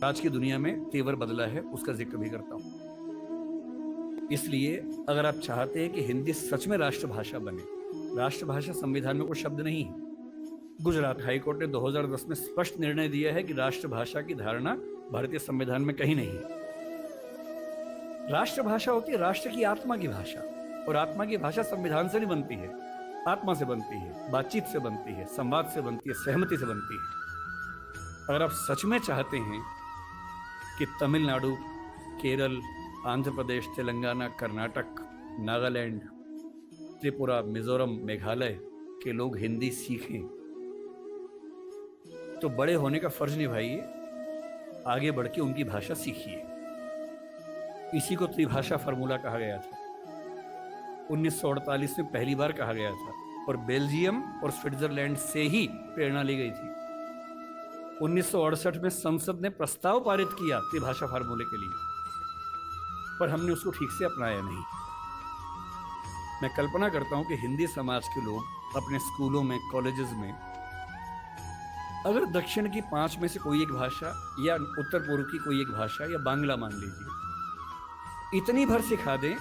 आज की दुनिया में तेवर बदला है, उसका जिक्र भी करता हूं। इसलिए अगर आप चाहते हैं कि हिंदी सच में राष्ट्रभाषा बने, राष्ट्रभाषा संविधान में कोई शब्द नहीं है। गुजरात हाईकोर्ट ने 2010 में स्पष्ट निर्णय दिया है कि राष्ट्रभाषा की धारणा भारतीय संविधान में कहीं नहीं है। राष्ट्रभाषा होती है राष्ट्र की आत्मा की भाषा, और आत्मा की भाषा संविधान से नहीं बनती है, आत्मा से बनती है, बातचीत से बनती है, संवाद से बनती है, सहमति से बनती है। अगर आप सच में चाहते हैं कि तमिलनाडु, केरल, आंध्र प्रदेश, तेलंगाना, कर्नाटक, नागालैंड, त्रिपुरा, मिजोरम, मेघालय के लोग हिंदी सीखें, तो बड़े होने का फर्ज निभाइए, आगे बढ़ के उनकी भाषा सीखिए। इसी को त्रिभाषा फार्मूला कहा गया था। 1948 में पहली बार कहा गया था और बेल्जियम और स्विट्जरलैंड से ही प्रेरणा ली गई थी। 1968 में संसद ने प्रस्ताव पारित किया त्रिभाषा फार्मूले के लिए, पर हमने उसको ठीक से अपनाया नहीं। मैं कल्पना करता हूं कि हिंदी समाज के लोग अपने स्कूलों में, कॉलेजेस में अगर दक्षिण की 5 में से कोई एक भाषा या उत्तर पूर्व की कोई एक भाषा या बांग्ला मान लीजिए, इतनी भर सिखा दें।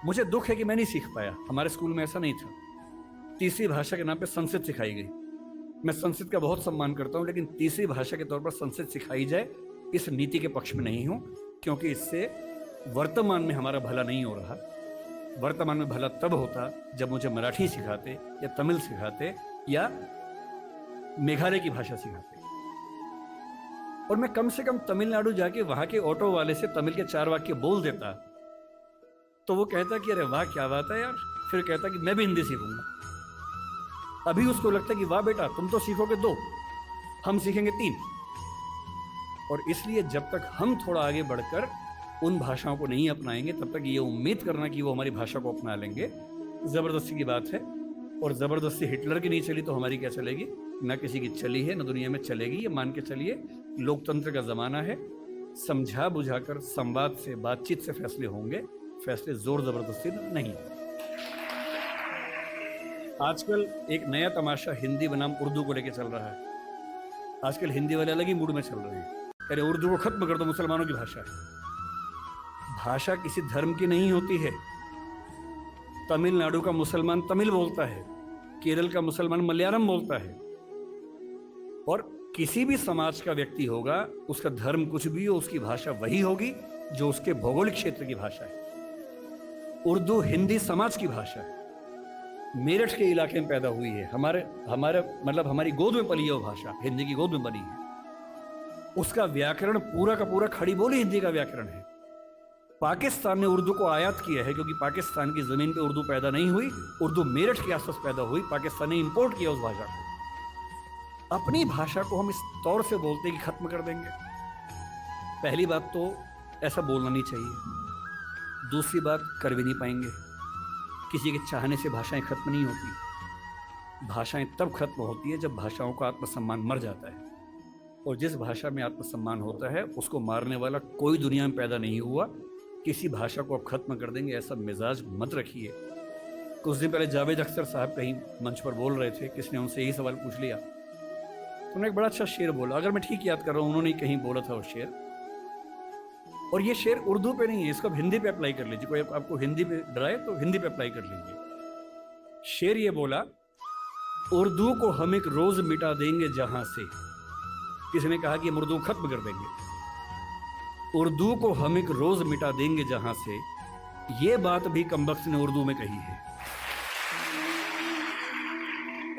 मुझे दुख है कि मैं नहीं सीख पाया, हमारे स्कूल में ऐसा नहीं था। तीसरी भाषा के नाम पे संस्कृत सिखाई गई। मैं संस्कृत का बहुत सम्मान करता हूं, लेकिन तीसरी भाषा के तौर पर संस्कृत सिखाई जाए, इस नीति के पक्ष में नहीं हूं, क्योंकि इससे वर्तमान में हमारा भला नहीं हो रहा। वर्तमान में भला तब होता जब मुझे मराठी सिखाते या तमिल सिखाते या मेघालय की भाषा सिखाते, और मैं कम से कम तमिलनाडु जाके वहां के ऑटो वाले से तमिल के 4 वाक्य बोल देता, तो वो कहता कि अरे वाह क्या बात है यार, फिर कहता कि मैं भी हिंदी सीखूंगा। अभी उसको लगता कि वाह बेटा तुम तो सीखोगे 2, हम सीखेंगे 3। और इसलिए जब तक हम थोड़ा आगे बढ़कर उन भाषाओं को नहीं अपनाएंगे, तब तक ये उम्मीद करना कि वो हमारी भाषा को अपना लेंगे, जबरदस्ती की बात है। और जबरदस्ती हिटलर की नहीं चली तो हमारी क्या चलेगी? ना किसी की चली है, ना दुनिया में चलेगी। ये मान के चलिए, लोकतंत्र का जमाना है। समझा बुझाकर, संवाद से, बातचीत से फैसले होंगे, फैसले जोर जबरदस्ती नहीं। आजकल एक नया तमाशा हिंदी बनाम उर्दू को लेकर चल रहा है। आजकल हिंदी वाले अलग ही मूड में चल रहे हैं, अरे उर्दू को खत्म कर दो, मुसलमानों की भाषा है। भाषा किसी धर्म की नहीं होती है। तमिलनाडु का मुसलमान तमिल बोलता है, केरल का मुसलमान मलयालम बोलता है, और किसी भी समाज का व्यक्ति होगा, उसका धर्म कुछ भी हो, उसकी भाषा वही होगी जो उसके भौगोलिक क्षेत्र की भाषा है। उर्दू हिंदी समाज की भाषा है, मेरठ के इलाके में पैदा हुई है, हमारे मतलब हमारी गोद में पली है वो भाषा, हिंदी की गोद में बनी है। उसका व्याकरण पूरा का पूरा खड़ी बोली हिंदी का व्याकरण है। पाकिस्तान ने उर्दू को आयात किया है, क्योंकि पाकिस्तान की जमीन पे उर्दू पैदा नहीं हुई, उर्दू मेरठ के आसपास पैदा हुई, पाकिस्तान ने इंपोर्ट किया उस भाषा को। अपनी भाषा को हम इस तौर से बोलते कि खत्म कर देंगे। पहली बात तो ऐसा बोलना नहीं चाहिए। दूसरी बात, कर भी नहीं पाएंगे। किसी के चाहने से भाषाएं खत्म नहीं होती। भाषाएं तब खत्म होती है जब भाषाओं का आत्मसम्मान मर जाता है, और जिस भाषा में आत्मसम्मान होता है उसको मारने वाला कोई दुनिया में पैदा नहीं हुआ। किसी भाषा को आप खत्म कर देंगे, ऐसा मिजाज मत रखिए। कुछ दिन पहले जावेद अख्तर साहब कहीं मंच पर बोल रहे थे, किसने उनसे यही सवाल पूछ लिया, तो उन्होंने एक बड़ा अच्छा शेर बोला, अगर मैं ठीक याद कर रहा हूँ, उन्होंने कहीं बोला था वो शेर, और ये शेर उर्दू पे नहीं है, इसको आप हिंदी पे अप्लाई कर लीजिए। कोई आपको हिंदी पे डराए तो हिंदी पे अप्लाई कर लीजिए। शेर ये बोला, उर्दू को हम एक रोज मिटा देंगे जहां से। किसी ने कहा कि हम उर्दू खत्म कर देंगे। उर्दू को हम एक रोज मिटा देंगे जहां से, ये बात भी कमबख्त ने उर्दू में कही है।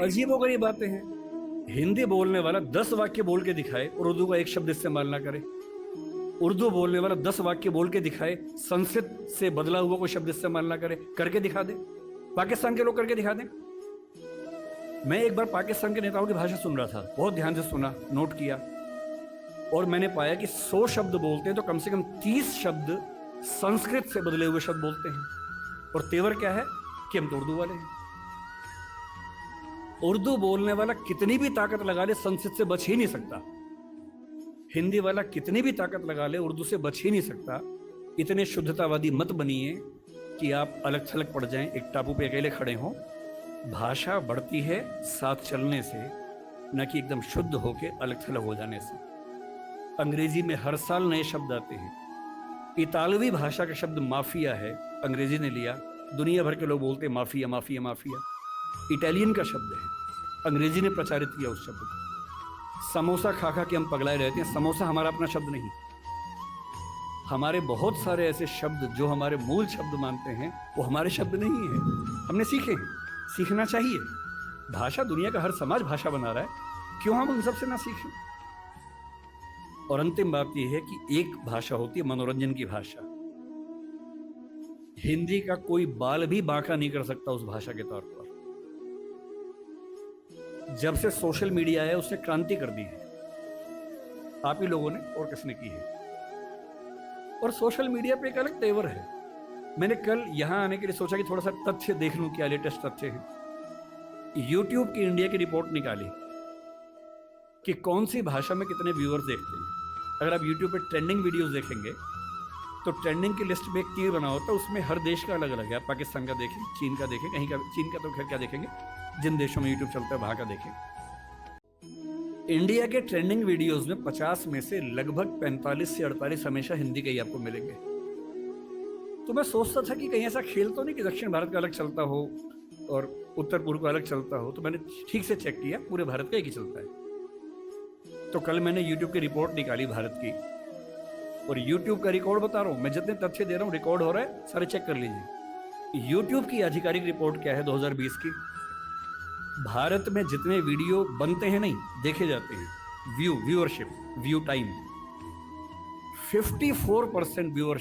अजीबोगरीब बातें हैं। हिंदी बोलने वाला 10 वाक्य बोल के दिखाए और उर्दू का एक शब्द इस्तेमाल ना करे। उर्दू बोलने वाला 10 वाक्य बोल के दिखाए, संस्कृत से बदला हुआ कोई शब्द इस्तेमाल ना करे, करके दिखा दे। पाकिस्तान के लोग करके दिखा दें। मैं एक बार पाकिस्तान के नेताओं की भाषा सुन रहा था, बहुत ध्यान से सुना, नोट किया, और मैंने पाया कि 100 शब्द बोलते हैं तो कम से कम 30 शब्द संस्कृत से बदले हुए शब्द बोलते हैं। और तेवर क्या है कि हम तो उर्दू वाले हैं। उर्दू बोलने वाला कितनी भी ताकत लगा ले, संस्कृत से बच ही नहीं सकता। हिंदी वाला कितनी भी ताकत लगा ले, उर्दू से बच ही नहीं सकता। इतने शुद्धतावादी मत बनिए कि आप अलग थलग पड़ जाएं, एक टापू पे अकेले खड़े हों। भाषा बढ़ती है साथ चलने से, न कि एकदम शुद्ध होके अलग थलग हो जाने से। अंग्रेजी में हर साल नए शब्द आते हैं। इतालवी भाषा का शब्द माफिया है, अंग्रेजी ने लिया, दुनिया भर के लोग बोलते हैं माफिया माफिया माफिया। इटालियन का शब्द है, अंग्रेजी ने प्रचारित किया उस शब्द को। समोसा खा खा के हम पगलाए रहते हैं, समोसा हमारा अपना शब्द नहीं। हमारे बहुत सारे ऐसे शब्द जो हमारे मूल शब्द मानते हैं वो हमारे शब्द नहीं है, हमने सीखे हैं, सीखना चाहिए। भाषा दुनिया का हर समाज भाषा बना रहा है, क्यों हम उन सबसे ना सीखें। और अंतिम बात यह है कि एक भाषा होती है मनोरंजन की भाषा। हिंदी का कोई बाल भी बांका नहीं कर सकता उस भाषा के तौर पर। जब से सोशल मीडिया है उसने क्रांति कर दी है, आप ही लोगों ने और किसने की है। और सोशल मीडिया पे एक अलग तेवर है। मैंने कल यहां आने के लिए सोचा कि थोड़ा सा तथ्य देख लूं, क्या लेटेस्ट तथ्य है। यूट्यूब की इंडिया की रिपोर्ट निकाली कि कौन सी भाषा में कितने व्यूअर्स देखते हैं। अगर आप यूट्यूब पे ट्रेंडिंग वीडियोस देखेंगे तो ट्रेंडिंग की लिस्ट में एक तीर बना होता है, उसमें हर देश का अलग अलग है। आप पाकिस्तान का देखें, चीन का देखें, कहीं का, चीन का तो खैर क्या देखेंगे, जिन देशों में यूट्यूब चलता है वहां का देखें। इंडिया के ट्रेंडिंग वीडियोस में 50 में से लगभग 45 से 48 हमेशा हिंदी के ही आपको मिलेंगे। तो मैं सोचता था कि कहीं ऐसा खेल तो नहीं कि दक्षिण भारत का अलग चलता हो और उत्तर पूर्व का अलग चलता हो। तो मैंने ठीक से चेक किया, पूरे भारत का एक ही चलता है। तो कल मैंने YouTube की रिपोर्ट निकाली भारत की, और YouTube का रिकॉर्ड बता रहा हूं मैं, जितने तथ्य दे रहा हूं रिकॉर्ड हो रहा है, सारे चेक कर लीजिए। YouTube की आधिकारिक रिपोर्ट क्या है 2020 की, भारत में जितने वीडियो बनते हैं, नहीं देखे जाते हैं, व्यूअरशिप, व्यू टाइम, 54% व्यूअरशिप